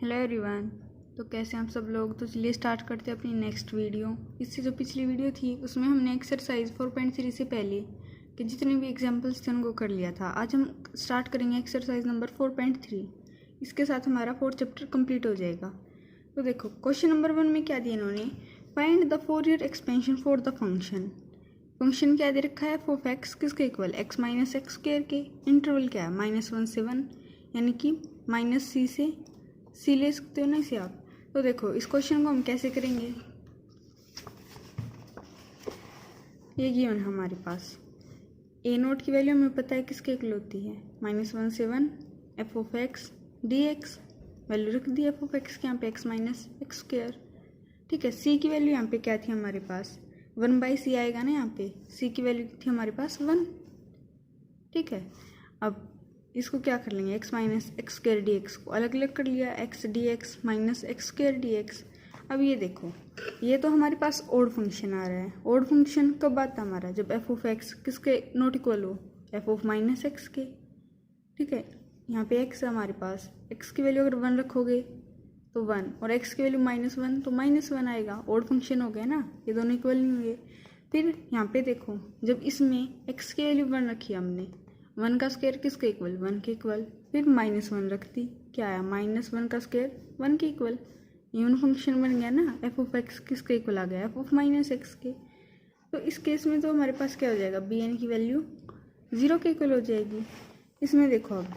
Hello everyone. तो कैसे हैं आप सब लोग। तो चलिए स्टार्ट करते हैं अपनी नेक्स्ट वीडियो। इससे जो पिछली वीडियो थी उसमें हमने एक्सरसाइज 4.3 से पहले के जितने भी एग्जांपल्स थे उनको कर लिया था। आज हम स्टार्ट करेंगे एक्सरसाइज नंबर 4.3। इसके साथ हमारा 4th चैप्टर कंप्लीट हो जाएगा। तो देखो क्वेश्चन नंबर 1 में क्या दिया इन्होंने, find the Fourier expansion for the function. Function क्या दे रखा है, एफ एक्स किसके equal, x minus X square के। इंटरवल क्या है, -1 से 1, यानी कि -c से c ले सकते हो ना इसे आप। तो देखो इस क्वेश्चन को हम कैसे करेंगे, ये गिवन हमारे पास ए नोट की वैल्यू हमें पता है किसके इक्वल होती है, -1 से 1 F of x d x. Value रख दी एफ ऑफ एक्स के यहाँ पे एक्स माइनस एक्स स्क्वायर। ठीक है, सी की वैल्यू यहाँ पे क्या थी हमारे पास, 1/c आएगा ना, यहाँ पे सी की वैल्यू थी हमारे पास 1। ठीक है, अब इसको क्या कर लेंगे, x minus X square D x को अलग अलग कर लिया, x d x minus X square D x. अब ये देखो, ये तो हमारे पास ओड फंक्शन आ रहा है। ओड फंक्शन कब आता है हमारा, जब एफ ऑफ एक्स किसके नॉट इक्वल हो, एफ ऑफ माइनस एक्स के। ठीक है, यहाँ पे एक्स है हमारे पास, एक्स की वैल्यू अगर 1 रखोगे तो 1, और एक्स की वैल्यू -1 तो -1 आएगा। ओड फंक्शन हो गया ना, ये दोनों इक्वल नहीं हुए। फिर यहाँ पे देखो, जब इसमें एक्स की वैल्यू 1 रखी हमने, 1 का स्क्वायर किसके इक्वल, 1 के इक्वल। फिर -1 रख दी, क्या आया, -1 का स्क्वायर 1 के इक्वल। इवन फंक्शन बन गया ना, एफ ऑफ एक्स किसके इक्वल आ गया, एफ ऑफ माइनस एक्स के। तो इस केस में तो हमारे पास क्या हो जाएगा, बी एन की वैल्यू 0 के इक्वल हो जाएगी। इसमें देखो अब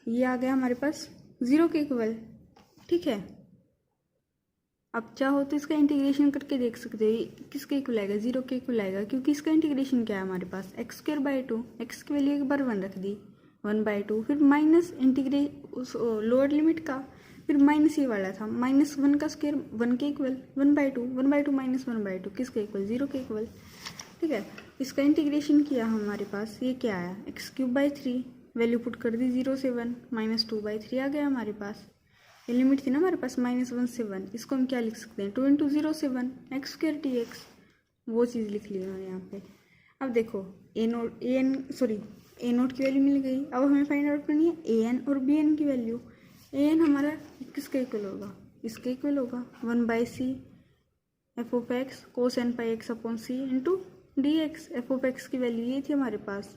ये आ गया हमारे पास 0 के इक्वल। ठीक है, अब चाहो तो इसका इंटीग्रेशन करके देख सकते हो, किसके इक्वल आएगा, 0 के इक्वल आएगा, क्योंकि इसका इंटीग्रेशन क्या है हमारे पास, एक्स स्क्वायर बाई 2, एक्स की वैल्यू एक बार 1 रख दी, 1/2, फिर माइनस इंटीग्रेट उस लोअर लिमिट का, फिर माइनस ये वाला था, -1 का स्क्वायर 1 के इक्वल, 1/2, 1/2 माइनस 1/2 किसके इक्वल, 0 के इक्वल। ठीक है, इसका इंटीग्रेशन किया हमारे पास, ये क्या आया, x³/3, वैल्यू पुट कर दी 0 से 1, -2/3 आ गया हमारे पास। ये लिमिट थी ना हमारे पास -1 से 1, इसको हम क्या लिख सकते हैं, 2 × 0 से 1 एक्स स्क्वायर डी एक्स, वो चीज़ लिख ली उन्होंने यहाँ पे। अब देखो ए नोट की वैल्यू मिल गई। अब हमें फाइंड आउट करनी है ए एन और बी एन की वैल्यू। ए एन हमारा किसके इक्वल होगा, इसके इक्वल होगा 1/c F of x cos n pi x upon C into D X. F of x की वैल्यू ये थी हमारे पास,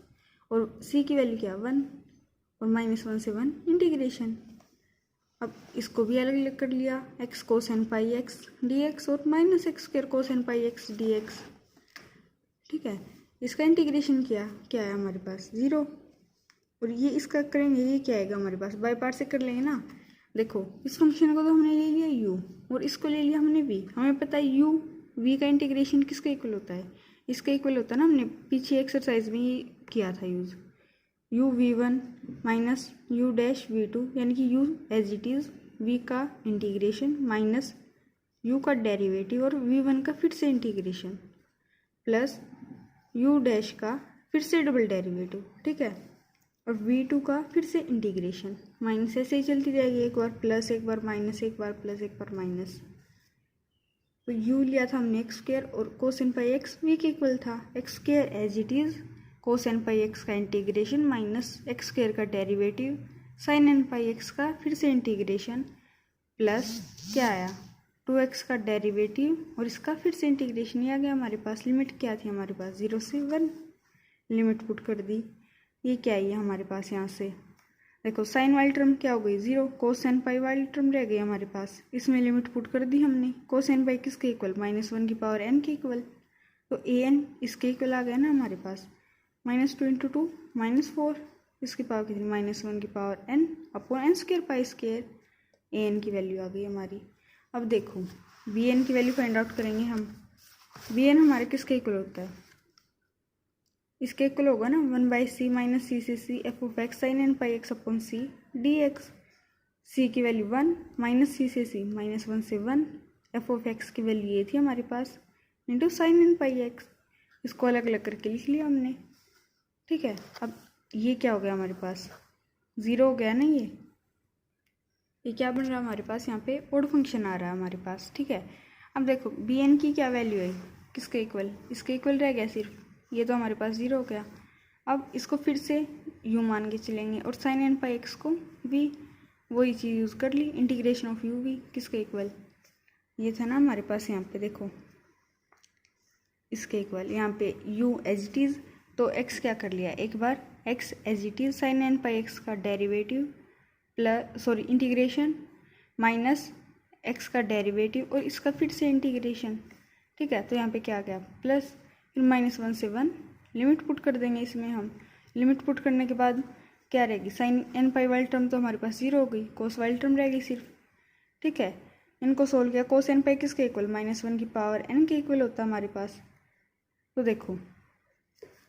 और सी की वैल्यू क्या 1, और -1 से 1 इंटीग्रेशन। अब इसको भी अलग अलग कर लिया, एक्स कोस n पाई एक्स डी एक्स और -x स्क्वायर कोस n पाई एक्स डी एक्स। ठीक है, इसका इंटीग्रेशन किया, क्या है हमारे पास 0, और ये इसका करेंगे, ये क्या आएगा हमारे पास, बाय पार्ट से कर लेंगे ना। देखो इस फंक्शन को तो हमने ले लिया u, और इसको ले लिया हमने v। हमें पता है u v का इंटीग्रेशन किसके इक्वल होता है, इसके इक्वल होता है ना, हमने पीछे एक्सरसाइज में ही किया था यूज़, u(v1) माइनस u'(v2), यानी कि u as it is, v का इंटीग्रेशन माइनस u का डेरिवेटिव और v1 का फिर से इंटीग्रेशन प्लस u' का फिर से डबल डेरिवेटिव। ठीक है, और v2 का फिर से इंटीग्रेशन, माइनस ऐसे ही चलती जाएगी, एक बार प्लस, एक बार माइनस, एक बार प्लस, एक बार माइनस। तो u लिया था हमने एक्स स्क्वायर, और कोस n पाई एक्स v के इक्वल था, X square as it is, cos n pi x का इंटीग्रेशन माइनस एक्स स्क्वायर का डेरिवेटिव, साइन n पाई एक्स का फिर से इंटीग्रेशन प्लस क्या आया 2x का डेरिवेटिव, और इसका फिर से इंटीग्रेशन। ये आ गया हमारे पास। लिमिट क्या थी हमारे पास, 0 से 1, लिमिट पुट कर दी। ये क्या है हमारे पास, यहाँ से देखो साइन वाली टर्म क्या हो गई 0, कोस n पाई वाली टर्म रह गई हमारे पास, इसमें लिमिट पुट कर दी हमने। कोस n पाई किसके इक्वल, -1 की पावर n के इक्वल, तो ए एन इसके इक्वल आ गया ना हमारे पास, -2 × 2 -4, इसकी पावर कितनी, -1 की power n upon n square pi square. A n की वैल्यू आ गई हमारी। अब देखो बी एन की वैल्यू फाइंड आउट करेंगे हम। बी एन हमारे किसके इक्वल होता है, इसके इक्वल होगा ना 1/c माइनस सी से c f of x sine n pi x upon c d x. C की वैल्यू 1 माइनस सी से सी -1 से 1, एफ ऑफ एक्स की वैल्यू ये थी हमारे पास, इंटू साइन n पाई एक्स। इसको अलग अलग करके लिख लिया हमने। ठीक है, अब ये क्या हो गया हमारे पास, 0 हो गया ना, ये क्या बन रहा है हमारे पास, यहाँ पे ओड फंक्शन आ रहा है हमारे पास। ठीक है, अब देखो बी एन की क्या वैल्यू है, किसके इक्वल, इसके इक्वल रह गया सिर्फ, ये तो हमारे पास 0 हो गया। अब इसको फिर से u मान के चलेंगे, और साइन n पाई एक्स को v, वही चीज़ यूज़ कर ली, इंटीग्रेशन ऑफ यू वी किसके इक्वल, ये था ना हमारे पास यहाँ पे देखो इसके इक्वल, यहाँ पे u एज इट इज़, तो x क्या कर लिया एक बार, x as it is sine n pi x का derivative plus sorry integration minus x का डेरिवेटिव और इसका फिर से इंटीग्रेशन, ठीक है। तो यहाँ पे क्या आ गया प्लस, फिर -1 से 1 लिमिट पुट कर देंगे इसमें हम, लिमिट पुट करने के बाद क्या रहेगी, साइन एन पाई वाली टर्म तो हमारे पास 0 हो गई, कोस वाली टर्म रहेगी सिर्फ, ठीक है। इनको सोल्व किया, कोस एन पाई किसके इक्वल, -1 की पावर n के इक्वल होता है हमारे पास। तो देखो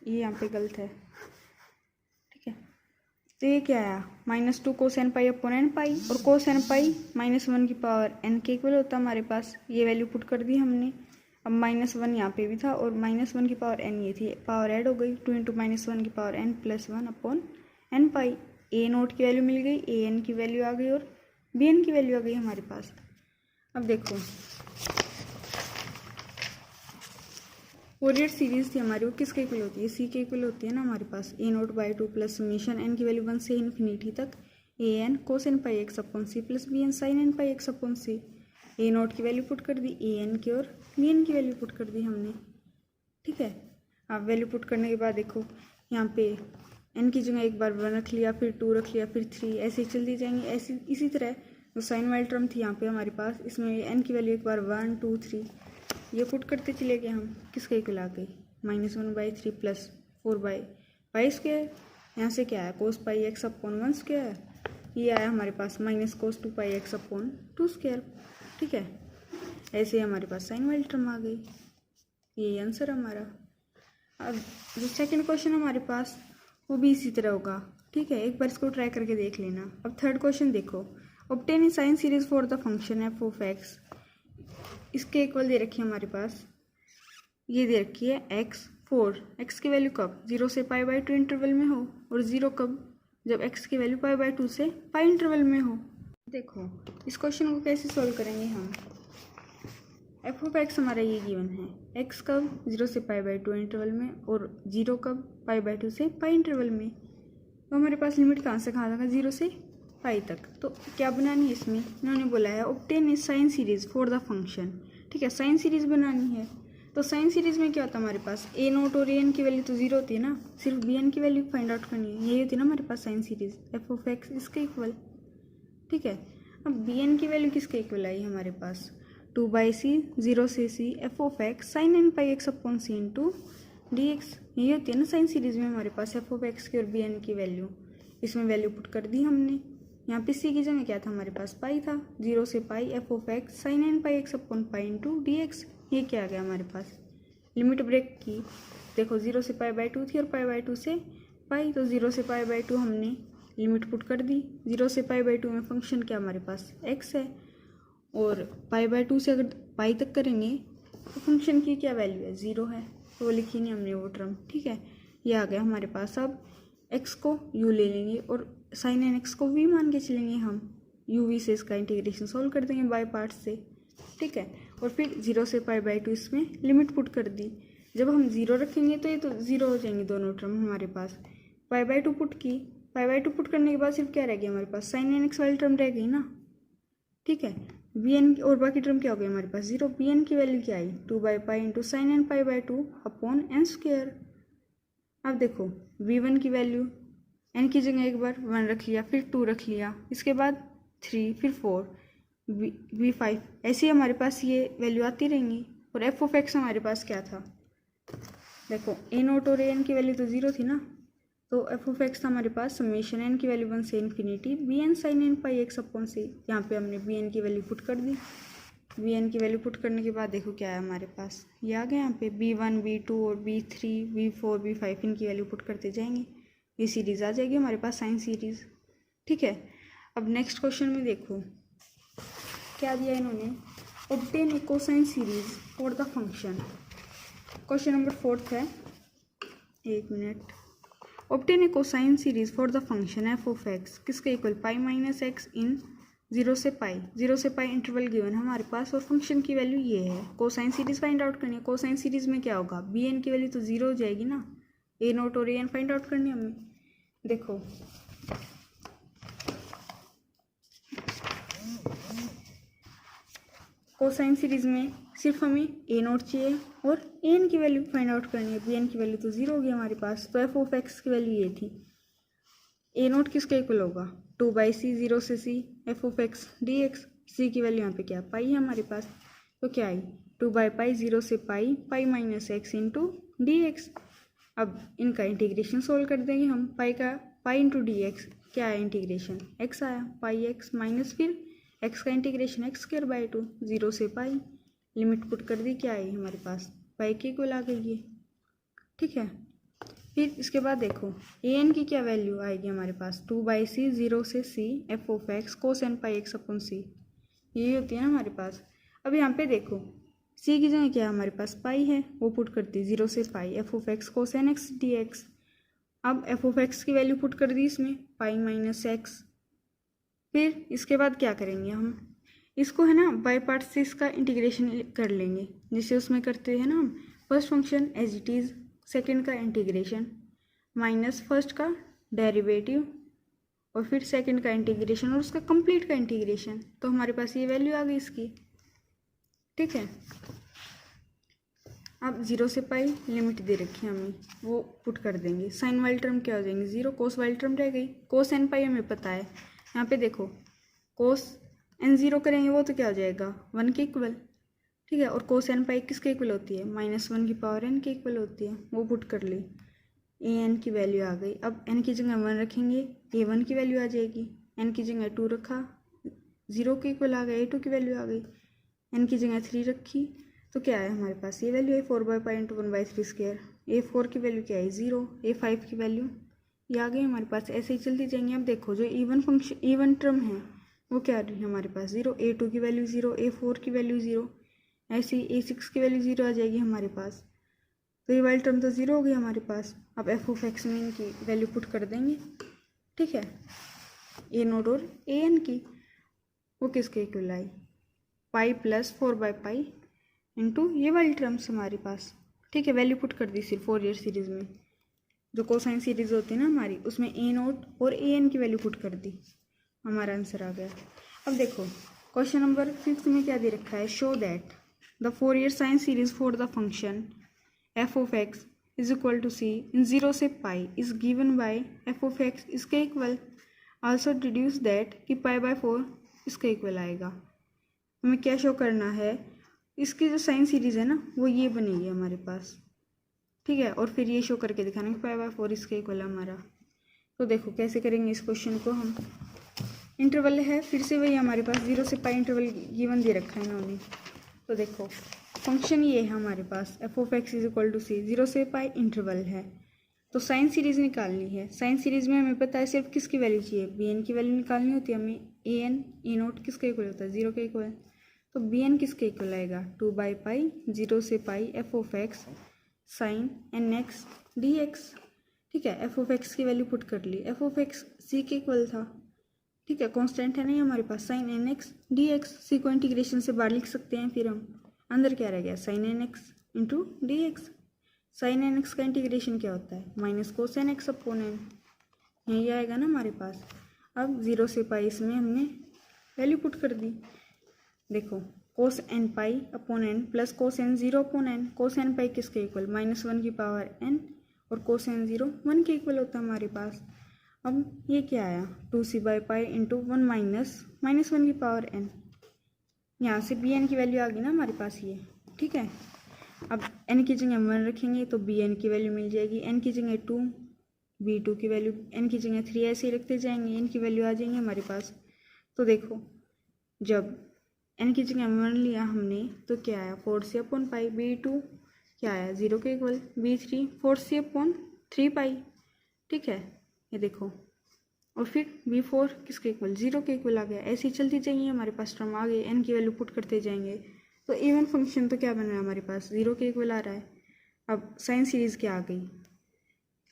ये यहाँ पे गलत है, ठीक है। तो ये क्या आया, -2 कोस एन पाई अपॉन एन पाई, और कोस एन पाई -1 की पावर n के इक्वल होता है हमारे पास, ये वैल्यू पुट कर दी हमने। अब -1 यहाँ पे भी था और -1 की पावर n ये थी, पावर ऐड हो गई, 2 × -1 की power n + 1 upon n pi, a note की वैल्यू मिल गई, a n की वैल्यू आ गई और b n की वैल्यू आ गई हमारे पास। अब देखो फोरियर सीरीज थी हमारी, वो किसके इक्वल होती है, सी के इक्वल होती है ना हमारे पास, a0/2 प्लस समीशन n की वैल्यू 1 से इन्फिनिटी तक an cos n pi x upon C plus bn sin n pi x upon C. a0 की वैल्यू पुट कर दी, an की और bn की वैल्यू पुट कर दी हमने, ठीक है। अब वैल्यू पुट करने के बाद देखो यहाँ पे n की जगह एक बार 1 रख लिया, फिर 2 रख लिया, फिर 3, ऐसे ही चलती जाएंगी। ऐसी इसी तरह जो साइन वाली टर्म थी यहाँ पे हमारे पास, इसमें n की वैल्यू एक बार 1 2 3 ये पुट करते चले गए हम, किसके इक्वल आ गई, -1/3 प्लस 4/π², यहाँ से क्या है cos पाई एक्स अपॉन 1², ये आया हमारे पास -cos 2 पाई एक्स अपॉन 2², ठीक है। ऐसे हमारे पास साइन वाली टर्म आ गई, ये आंसर हमारा। अब जो सेकंड क्वेश्चन हमारे पास वो भी इसी तरह होगा, ठीक है, एक बार इसको ट्राई करके देख लेना। अब थर्ड क्वेश्चन देखो, obtain a sign series for the function f of x, इसके इक्वल दे रखी है हमारे पास, ये दे रखी है x4, x की वैल्यू कब 0 से π/2 इंटरवल में हो, और 0 कब, जब x की वैल्यू π/2 से π इंटरवल में हो। देखो इस क्वेश्चन को कैसे सॉल्व करेंगे हम, एफ ऑफ एक्स हमारा ये गिवन है, x कब 0 से π/2 इंटरवल में और 0 कब π/2 से π इंटरवल में। तो हमारे पास लिमिट कहाँ से कहाँ तक, 0 से पाई तक। तो क्या बनानी है इसमें, इन्होंने बोला है obtain a sign series for the function, ठीक है, साइन सीरीज बनानी है। तो साइन सीरीज में क्या होता है हमारे पास, a0 और an की वैल्यू तो 0 होती है ना, सिर्फ bn की वैल्यू फाइंड आउट करनी है, यही होती है ना हमारे पास sine series f of x इसके इक्वल, ठीक है। अब bn की वैल्यू किसके इक्वल आई हमारे पास, 2/c 0 से c F of x sine n pi x upon C into dx, यही होती है ना साइन सीरीज में हमारे पास एफ ऑफ एक्स की और bn की वैल्यू। इसमें वैल्यू पुट कर दी हमने, यहाँ पे सी की जगह क्या था हमारे पास, पाई था, 0 से pi f of x sine n pi x upon pi into dx, ये क्या आ गया हमारे पास, लिमिट ब्रेक की। देखो 0 से π/2 थी और π/2 से पाई, तो 0 से π/2 हमने लिमिट पुट कर दी, 0 से π/2 में फंक्शन क्या हमारे पास x है, और π/2 से अगर पाई तक करेंगे तो फंक्शन की क्या वैल्यू है, 0 है, तो वो लिखी नहीं हमने वो टर्म, ठीक है। ये आ गया हमारे पास। अब x को u ले लेंगे और साइन एन एक्स को v मान के चलेंगे हम, u v से इसका इंटीग्रेशन सॉल्व कर देंगे बाय पार्ट से, ठीक है। और फिर 0 से π/2 इसमें लिमिट पुट कर दी, जब हम 0 रखेंगे तो ये तो 0 हो जाएंगे दोनों टर्म हमारे पास, π/2 पुट की, π/2 पुट करने के बाद सिर्फ क्या रह गया हमारे पास, साइन एन एक्स वाली टर्म रह गई ना, ठीक है। bn और बाकी टर्म क्या हो गई हमारे पास 0, bn की वैल्यू क्या आई 2/π into sine n π/2 upon n²। अब देखो v1 की वैल्यू n की जगह एक बार 1 रख लिया, फिर 2 रख लिया, इसके बाद 3, फिर 4, v5, ऐसे ही हमारे पास ये वैल्यू आती रहेंगी। और एफ ऑफ एक्स हमारे पास क्या था, देखो a0 और an की वैल्यू तो 0 थी ना, तो एफ ऑफ एक्स था हमारे पास समेशन n की वैल्यू 1 से इन्फिनिटी bn sin n पाई एक्स अपॉन से, यहाँ पे हमने bn की वैल्यू पुट कर दी, bn की वैल्यू पुट करने के बाद देखो क्या है हमारे पास, ये आ गया यहाँ पे b1 b2 और b3 b4 b5, इनकी वैल्यू पुट करते जाएंगे, ये सीरीज आ जाएगी हमारे पास साइन सीरीज, ठीक है। अब नेक्स्ट क्वेश्चन में देखो क्या दिया इन्होंने, obtain a cosine series for the function, question number 4 है, एक minute, obtain a cosine series for the function f of x किसके इक्वल पाई माइनस एक्स इन 0 से पाई, 0 से पाई इंटरवल गिवन हमारे पास, और फंक्शन की वैल्यू ये है। कोसाइन सीरीज फाइंड आउट करनी है, कोसाइन सीरीज में क्या होगा, बी एन की वैल्यू तो 0 हो जाएगी ना, a0 और an फाइंड आउट करनी है हमें। देखो कोसाइन सीरीज में सिर्फ हमें ए नोट चाहिए और ए एन की वैल्यू फाइंड आउट करनी है। बी एन की वैल्यू तो जीरो होगी हमारे पास, तो एफ ऑफ एक्स की वैल्यू ये थी। ए नोट किसके इक्वल होगा, 2/c, 0 से c F of x d x. C की वैल्यू यहाँ पे क्या पाई है हमारे पास, तो क्या आई 2/पाई 0 से pi pi minus x into D x. अब इनका इंटीग्रेशन सोल्व कर देंगे हम। पाई का पाई इंटू डी एक्स क्या आया, इंटीग्रेशन एक्स आया, पाई एक्स माइनस फिर एक्स का इंटीग्रेशन एक्स स्क्वायर बाई 2, 0 से पाई, लिमिट पुट कर दी, क्या आई हमारे पास पाई के इक्वल आ गई है। ठीक है, फिर इसके बाद देखो ए एन की क्या वैल्यू आएगी हमारे पास, 2/c 0 से c F of x cos n pi x upon c, यही होती है ना हमारे पास। अब यहाँ पे देखो c की जगह क्या है हमारे पास पाई है, वो पुट करती 0 से pi f of x cos N x d x. अब एफ ऑफ एक्स की वैल्यू पुट कर दी इसमें, पाई माइनस एक्स। फिर इसके बाद क्या करेंगे हम, इसको है ना बाई पार्ट से इसका इंटीग्रेशन कर लेंगे, जिसे उसमें करते हैं ना हम first function as it is, second का इंटीग्रेशन माइनस फर्स्ट का डेरिवेटिव और फिर सेकेंड का इंटीग्रेशन और उसका कंप्लीट का इंटीग्रेशन। तो हमारे पास ये वैल्यू आ गई इसकी। ठीक है, अब 0 से पाई लिमिट दे रखी है हमें, वो पुट कर देंगे। साइन वाली टर्म क्या हो जाएंगे 0, कोस वाली टर्म रह गई। कोस एन पाई हमें पता है, यहाँ पे देखो कोस एन 0 करेंगे वो तो क्या हो जाएगा 1 के इक्वल। ठीक है, और कोस एन पाई किसके इक्वल होती है, -1 की पावर एन के इक्वल होती है, वो पुट कर ली। ए एन की वैल्यू आ गई। अब एन की जगह 1 रखेंगे, ए 1 की वैल्यू आ जाएगी। एन की जगह 2 रखा, 0 के इक्वल आ गया, ए 2 की वैल्यू आ गई। एन की जगह 3 रखी तो क्या है हमारे पास, ये वैल्यू है 4/पाई इंटू 1/3 स्क्वायर। ए 4 की वैल्यू क्या है 0, ए 5 की वैल्यू ये आ गई हमारे पास। ऐसे ही चलती जाएंगे। अब देखो जो इवन फंक्शन इवन टर्म है वो क्या आ रही है हमारे पास 0, ए 2 की वैल्यू 0, ए 4 की वैल्यू 0, ऐसे ही ए 6 की वैल्यू 0 आ जाएगी हमारे पास। तो ये वाली टर्म तो 0 हो गई हमारे पास। अब एफ ऑफ एक्स में इनकी वैल्यू पुट कर देंगे। ठीक है, ए नोट और ए एन की, वो किसके इक्वल आई, पाई प्लस 4/पाई इंटू ये वाली टर्म्स हमारे पास। ठीक है, वैल्यू पुट कर दी सिर्फ फोरियर सीरीज में, जो कोसाइन सीरीज होती है ना हमारी, उसमें ए नोट और ए एन की वैल्यू पुट कर दी, हमारा आंसर आ गया। अब देखो क्वेश्चन नंबर 5 में क्या दे रखा है, show that the Fourier sine series for the function f of x is equal to c in 0 से pi is given by f of x इसके इक्वल, आल्सो डिड्यूस दैट कि पाई/4 इसके इक्वल आएगा। हमें क्या शो करना है, इसकी जो साइन सीरीज है ना वो ये बनेगी हमारे पास। ठीक है, और फिर ये शो करके दिखाना कि पाई/4 इसके इक्वल है हमारा। तो देखो कैसे करेंगे इस क्वेश्चन को हम। इंटरवल है फिर से वही हमारे पास, 0 से पाई इंटरवल गिवन दे रखा है इन्होंने। तो देखो फंक्शन ये है हमारे पास, f of x is equal to c, 0 से पाई इंटरवल है। तो साइन सीरीज निकालनी है। साइन सीरीज में हमें पता है सिर्फ किसकी वैल्यू चाहिए, बी एन की वैल्यू निकालनी होती है हमें। ए एन ए नोट किसके इक्वल होता है 0 के इक्वल, तो बी एन किसके इक्वल आएगा 2/पाई 0 से pi f of x sine N x d x. ठीक है, एफ ऑफ एक्स की वैल्यू पुट कर ली, एफ ऑफ एक्स सी के इक्वल था। ठीक है, कांस्टेंट है नहीं हमारे पास, sign N x d x. सी को इंटीग्रेशन से बाहर लिख सकते हैं, फिर हम अंदर क्या रह गया sine N X into D X. Sine N X का इंटीग्रेशन क्या होता है minus cos N X upon N, यही आएगा ना हमारे पास। अब 0 से पाई इसमें हमने वैल्यू पुट कर दी। देखो cos n pi upon n plus cos n 0 upon n, cos n pi किसके इक्वल -1 की पावर एन और कोस एन 0 1 के इक्वल होता है हमारे पास। अब ये क्या आया 2c/पाई इंटू 1 माइनस 1 की पावर एन, यहाँ से बी एन की वैल्यू आ गई ना हमारे पास ये। ठीक है, अब एन की जगह 1 रखेंगे तो बी एन की वैल्यू मिल जाएगी, एन की जगह 2, बी 2 की वैल्यू, एन की जगह 3, ऐसे ही रखते जाएंगे, एन की वैल्यू आ जाएंगे हमारे पास। तो देखो जब एन की जगह 1 लिया हमने तो क्या आया 4c अपॉन पाई, बी 2 क्या आया 0 के इक्वल, बी 3 4c अपॉन 3 पाई। ठीक है, ये देखो, और फिर बी 4 किसके इक्वल 0 के इक्वल आ गया। ऐसे ही चलती जाएंगे हमारे पास टर्म आ गए, एन की वैल्यू पुट करते जाएंगे। तो इवन फंक्शन तो क्या बन रहा है हमारे पास 0 के इक्वल आ रहा है। अब साइन सीरीज़ क्या आ गई,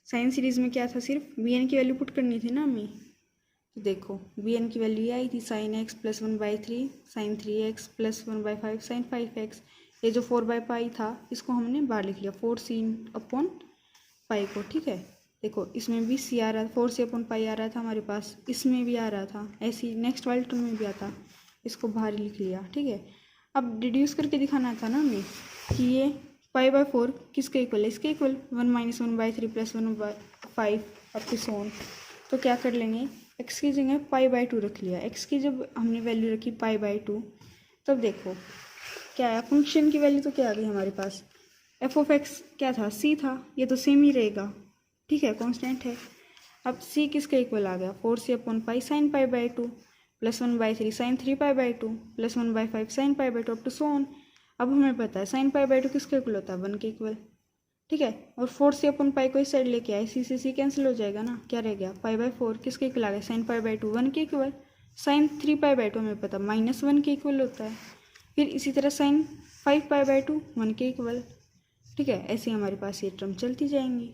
साइन सीरीज़ में क्या था सिर्फ बी एन की वैल्यू पुट करनी थी ना हमें। तो देखो बी एन की वैल्यू ये आई थी sine X plus 1/3 sine 3x plus 1/5 sine 5x। ये जो 4/पाई था इसको हमने बाहर लिख लिया 4c अपॉन पाई को। ठीक है, देखो इसमें भी सी आ रहा था, 4c अपॉन पाई आ रहा था हमारे पास, इसमें भी आ रहा था, ऐसी नेक्स्ट वाले टर्म में भी आता, इसको बाहर लिख लिया। ठीक है, अब डिड्यूस करके दिखाना था ना हमें कि ये π/4 किसके इक्वल है, इसके equal 1 - 1/3 + 1/5 up to so on. तो क्या कर लेंगे, x की जगह π/2 रख लिया। x की जब हमने वैल्यू रखी π/2, तब देखो क्या है, फंक्शन की वैल्यू तो क्या आ गई हमारे पास, f(x) क्या था, c था, ये तो सेम ही रहेगा, ठीक है, कांस्टेंट है। अब c किसके इक्वल आ गया, 4c/π sin π/2 + 1/3 sin 3π/2 + 1/5 sin π/2 up to so on. अब हमें पता है sin π/2 किसके इक्वल होता है, 1 के इक्वल, ठीक है। और 4c/π को इस साइड लेके आए, c से c कैंसिल हो जाएगा ना, क्या रह गया, π/4 किसके इक्वल आ गया, sin π/2 1 के इक्वल, sin 3π/2 हमें पता -1 के इक्वल होता है। फिर इसी तरह sin 5π/2 1 के इक्वल, ठीक है। ऐसे हमारे पास ये टर्म चलती जाएंगी।